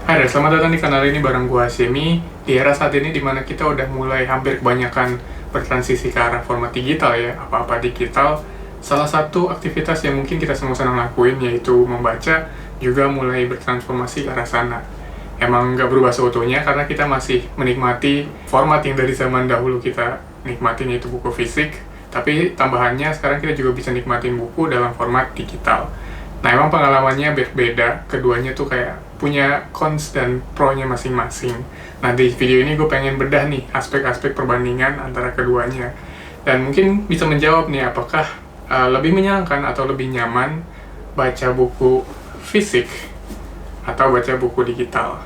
Hai there, selamat datang di kanal ini bareng gua Semi. Di era saat ini dimana kita udah mulai hampir kebanyakan bertransisi ke arah format digital ya, apa-apa digital. Salah satu aktivitas yang mungkin kita semua senang lakuin yaitu membaca, juga mulai bertransformasi ke arah sana. Emang nggak berubah seutuhnya karena kita masih menikmati format yang dari zaman dahulu kita nikmatin, yaitu buku fisik. Tapi tambahannya sekarang kita juga bisa nikmatin buku dalam format digital. Nah, emang pengalamannya berbeda, keduanya tuh kayak punya cons dan pro-nya masing-masing. Nah, di video ini gue pengen bedah nih aspek-aspek perbandingan antara keduanya. Dan mungkin bisa menjawab nih, apakah lebih menyenangkan atau lebih nyaman baca buku fisik atau baca buku digital.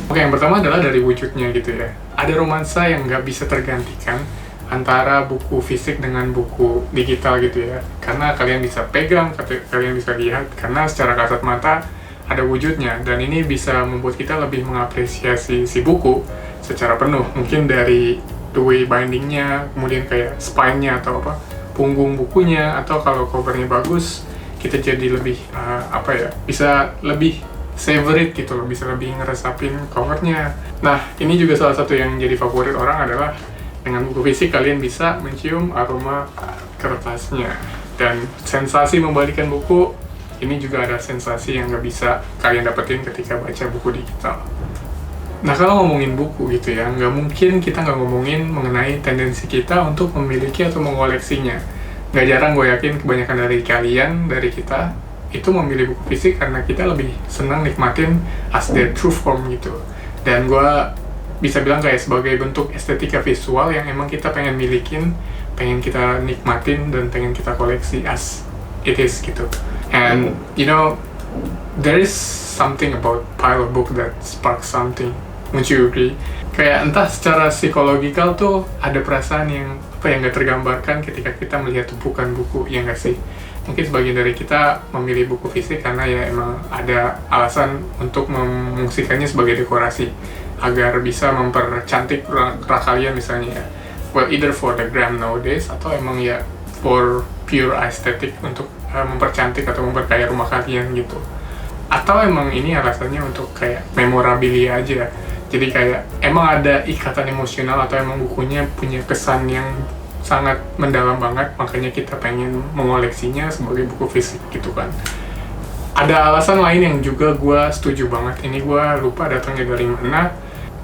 Oke, yang pertama adalah dari wujudnya gitu ya. Ada romansa yang nggak bisa tergantikan antara buku fisik dengan buku digital gitu ya, karena kalian bisa pegang, kalian bisa lihat, karena secara kasat mata ada wujudnya, dan ini bisa membuat kita lebih mengapresiasi si buku secara penuh, mungkin dari the way bindingnya, kemudian kayak spine-nya atau apa, punggung bukunya, atau kalau covernya bagus, kita jadi lebih bisa lebih savor it gitu loh, bisa lebih ngeresapin covernya. Nah, ini juga salah satu yang jadi favorit orang adalah dengan buku fisik kalian bisa mencium aroma kertasnya, dan sensasi membalikan buku ini juga ada sensasi yang nggak bisa kalian dapetin ketika baca buku digital. Nah, kalau ngomongin buku gitu ya, nggak mungkin kita nggak ngomongin mengenai tendensi kita untuk memiliki atau mengoleksinya. Nggak jarang gue yakin kebanyakan dari kita itu memilih buku fisik karena kita lebih senang nikmatin as their true form gitu. Dan gue bisa bilang kayak sebagai bentuk estetika visual yang emang kita pengen milikin, pengen kita nikmatin, dan pengen kita koleksi as it is gitu. And you know, there is something about pile of book that sparks something. Would you agree? Kayak entah secara psikologikal tuh ada perasaan yang yang nggak tergambarkan ketika kita melihat tumpukan buku, ya nggak sih? Mungkin sebagian dari kita memilih buku fisik karena ya emang ada alasan untuk memungsikannya sebagai dekorasi, agar bisa mempercantik rak kalian misalnya ya. Well, either for the gram nowadays, atau emang ya for pure aesthetic, untuk mempercantik atau memperkaya rumah kalian gitu. Atau emang ini alasannya untuk kayak memorabilia aja. Jadi kayak emang ada ikatan emosional, atau emang bukunya punya kesan yang sangat mendalam banget, makanya kita pengen mengoleksinya sebagai buku fisik gitu kan. Ada alasan lain yang juga gue setuju banget, ini gue lupa datangnya dari mana.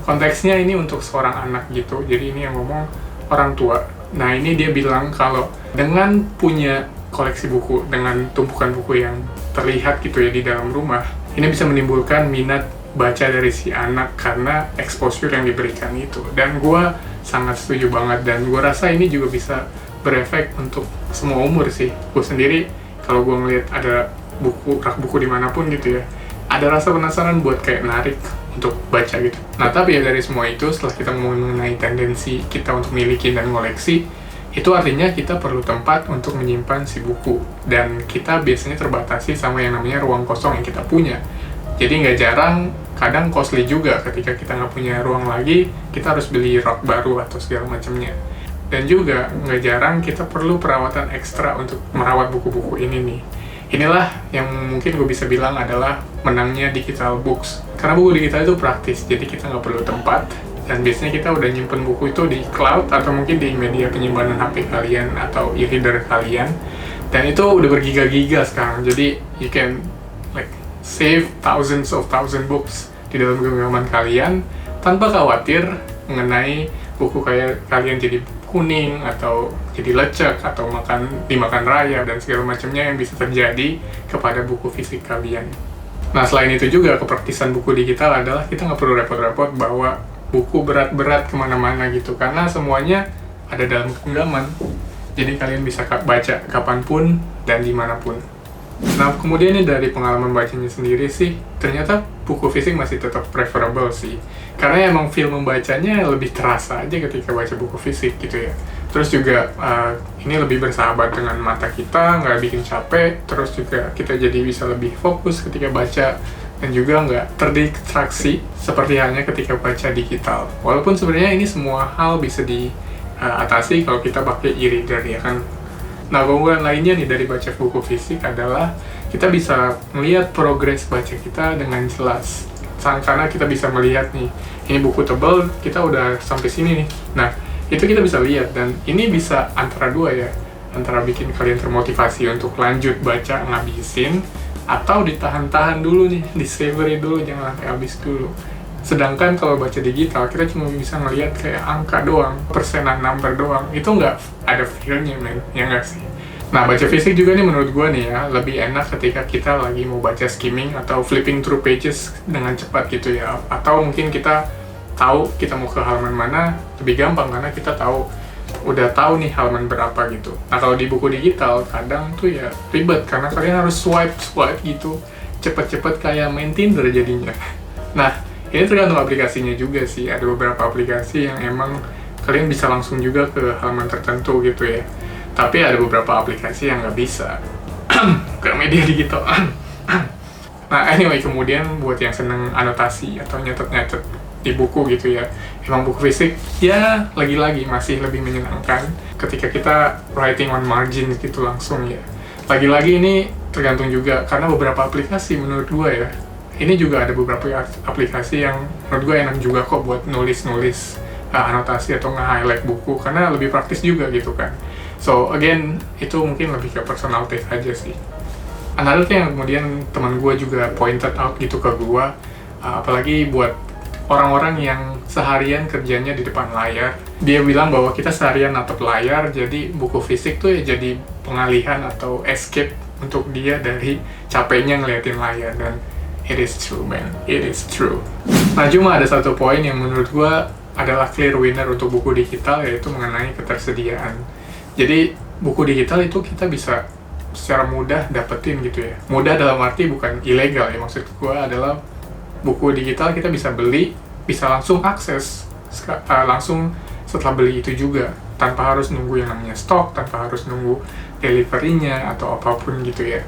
Konteksnya ini untuk seorang anak gitu, jadi ini yang ngomong orang tua. Nah, ini dia bilang kalau dengan punya koleksi buku, dengan tumpukan buku yang terlihat gitu ya di dalam rumah, ini bisa menimbulkan minat baca dari si anak karena exposure yang diberikan itu. Dan gue sangat setuju banget, dan gue rasa ini juga bisa berefek untuk semua umur sih. Gue sendiri, kalau gue ngeliat ada rak buku dimanapun gitu ya, ada rasa penasaran buat kayak narik untuk baca gitu. Nah, tapi ya dari semua itu, setelah kita ngomongin mengenai tendensi kita untuk miliki dan ngoleksi, itu artinya kita perlu tempat untuk menyimpan si buku, dan kita biasanya terbatasi sama yang namanya ruang kosong yang kita punya. Jadi nggak jarang, kadang costly juga ketika kita nggak punya ruang lagi, kita harus beli rak baru atau segala macamnya. Dan juga nggak jarang kita perlu perawatan ekstra untuk merawat buku-buku ini nih. Inilah yang mungkin gue bisa bilang adalah menangnya digital books. Karena buku digital itu praktis, jadi kita nggak perlu tempat, dan biasanya kita udah nyimpen buku itu di cloud, atau mungkin di media penyimpanan HP kalian atau e-reader kalian. Dan itu udah bergiga-giga sekarang, jadi you can like save thousands books di dalam genggaman kalian tanpa khawatir mengenai buku kayak kalian jadi kuning atau jadi lecek atau dimakan raya dan segala macamnya yang bisa terjadi kepada buku fisik kalian. Nah, selain itu juga kepraktisan buku digital adalah kita nggak perlu repot-repot bawa buku berat-berat kemana-mana gitu, karena semuanya ada dalam genggaman. Jadi kalian bisa baca kapanpun dan dimanapun. Nah, kemudian ini dari pengalaman bacanya sendiri sih, ternyata buku fisik masih tetap preferable sih. Karena emang feel membacanya lebih terasa aja ketika baca buku fisik gitu ya. Terus juga ini lebih bersahabat dengan mata kita, nggak bikin capek. Terus juga kita jadi bisa lebih fokus ketika baca, dan juga nggak terdistraksi seperti halnya ketika baca digital. Walaupun sebenarnya ini semua hal bisa diatasi kalau kita pakai e-reader ya kan. Nah, keunggulan lainnya nih dari baca buku fisik adalah kita bisa melihat progres baca kita dengan jelas. karena kita bisa melihat nih, ini buku tebal, kita udah sampai sini nih. Nah, itu kita bisa lihat, dan ini bisa antara dua ya, antara bikin kalian termotivasi untuk lanjut baca, ngabisin, atau ditahan-tahan dulu nih, di-savory dulu, jangan sampai habis dulu. Sedangkan kalau baca digital, kita cuma bisa ngelihat kayak angka doang, persenan, number doang, itu nggak ada feel-nya, men, ya nggak sih? Nah, baca fisik juga nih menurut gue nih ya, lebih enak ketika kita lagi mau baca skimming atau flipping through pages dengan cepat gitu ya. Atau mungkin kita tahu kita mau ke halaman mana, lebih gampang karena kita udah tahu nih halaman berapa gitu. Nah, kalau di buku digital, kadang tuh ya ribet karena kalian harus swipe gitu, cepet-cepet kayak main Tinder jadinya. Nah, ini tergantung aplikasinya juga sih, ada beberapa aplikasi yang emang kalian bisa langsung juga ke halaman tertentu gitu ya. Tapi ada beberapa aplikasi yang nggak bisa ke media digital. Nah, anyway, kemudian buat yang seneng anotasi atau nyatet-nyatet di buku gitu ya, emang buku fisik ya lagi-lagi masih lebih menyenangkan ketika kita writing on margin gitu langsung ya. Lagi-lagi ini tergantung juga, karena beberapa aplikasi menurut gue ya, ini juga ada beberapa aplikasi yang menurut gue enak juga kok buat nulis-nulis anotasi atau nge-highlight buku, karena lebih praktis juga gitu kan. So again, itu mungkin lebih ke personal taste aja sih. Another thing yang kemudian teman gue juga pointed out gitu ke gue, apalagi buat orang-orang yang seharian kerjanya di depan layar, dia bilang bahwa kita seharian natap layar, jadi buku fisik tuh ya jadi pengalihan atau escape untuk dia dari capeknya ngeliatin layar. Dan it is true, man, it is true. Nah, cuma ada satu poin yang menurut gue adalah clear winner untuk buku digital, yaitu mengenai ketersediaan. Jadi buku digital itu kita bisa secara mudah dapetin gitu ya. Mudah dalam arti bukan ilegal ya, maksud gue adalah buku digital kita bisa beli, bisa langsung akses, langsung setelah beli itu juga, tanpa harus nunggu yang namanya stok, tanpa harus nunggu delivery-nya atau apapun gitu ya.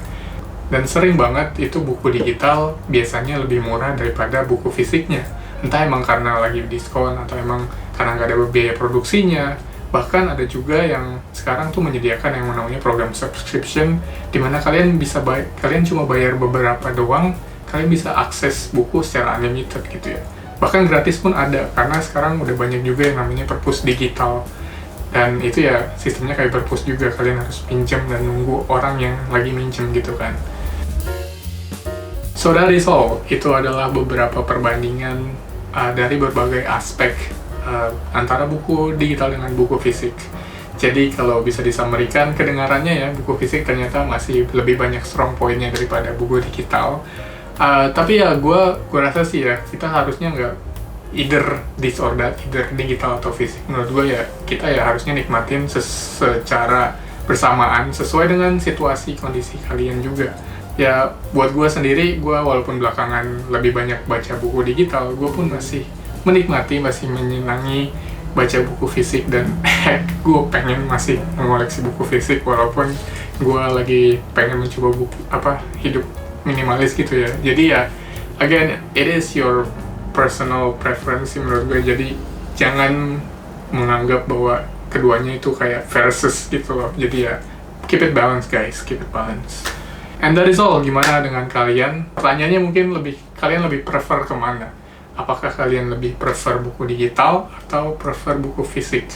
Dan sering banget itu buku digital biasanya lebih murah daripada buku fisiknya. Entah emang karena lagi diskon atau emang karena nggak ada biaya produksinya. Bahkan ada juga yang sekarang tuh menyediakan yang namanya program subscription, dimana kalian bisa kalian cuma bayar beberapa doang, kalian bisa akses buku secara unlimited gitu ya. Bahkan gratis pun ada, karena sekarang udah banyak juga yang namanya perpus digital. Dan itu ya sistemnya kayak perpus juga, kalian harus pinjam dan nunggu orang yang lagi minjem gitu kan. So that is all. Itu adalah beberapa perbandingan dari berbagai aspek antara buku digital dengan buku fisik. Jadi kalau bisa disamarikan kedengarannya ya, buku fisik ternyata masih lebih banyak strong point-nya daripada buku digital. Tapi ya gue rasa sih ya, kita harusnya nggak either this or that, either digital atau fisik. Menurut gue ya, kita ya harusnya nikmatin secara bersamaan sesuai dengan situasi kondisi kalian juga. Ya buat gue sendiri, gue walaupun belakangan lebih banyak baca buku digital, gue pun masih menikmati, masih menyenangi baca buku fisik, dan gue pengen masih mengoleksi buku fisik walaupun gue lagi pengen mencoba buku hidup minimalis gitu ya. Jadi ya again, it is your personal preference menurut gue, jadi jangan menganggap bahwa keduanya itu kayak versus gitu loh. Jadi ya keep it balance guys, keep it balance. And that is all. Gimana dengan kalian? Pertanyaannya mungkin kalian lebih prefer kemana? Apakah kalian lebih prefer buku digital atau prefer buku fisik?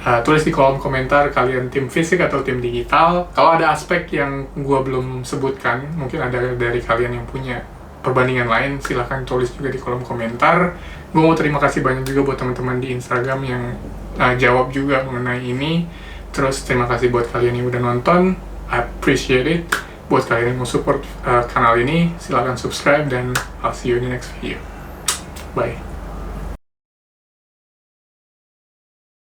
Tulis di kolom komentar kalian tim fisik atau tim digital. Kalau ada aspek yang gue belum sebutkan, mungkin ada dari kalian yang punya perbandingan lain, silahkan tulis juga di kolom komentar. Gue mau terima kasih banyak juga buat teman-teman di Instagram yang jawab juga mengenai ini. Terus terima kasih buat kalian yang udah nonton, I appreciate it. Buat kalian yang mau support kanal ini, silahkan subscribe, dan I'll see you in the next video. Bye.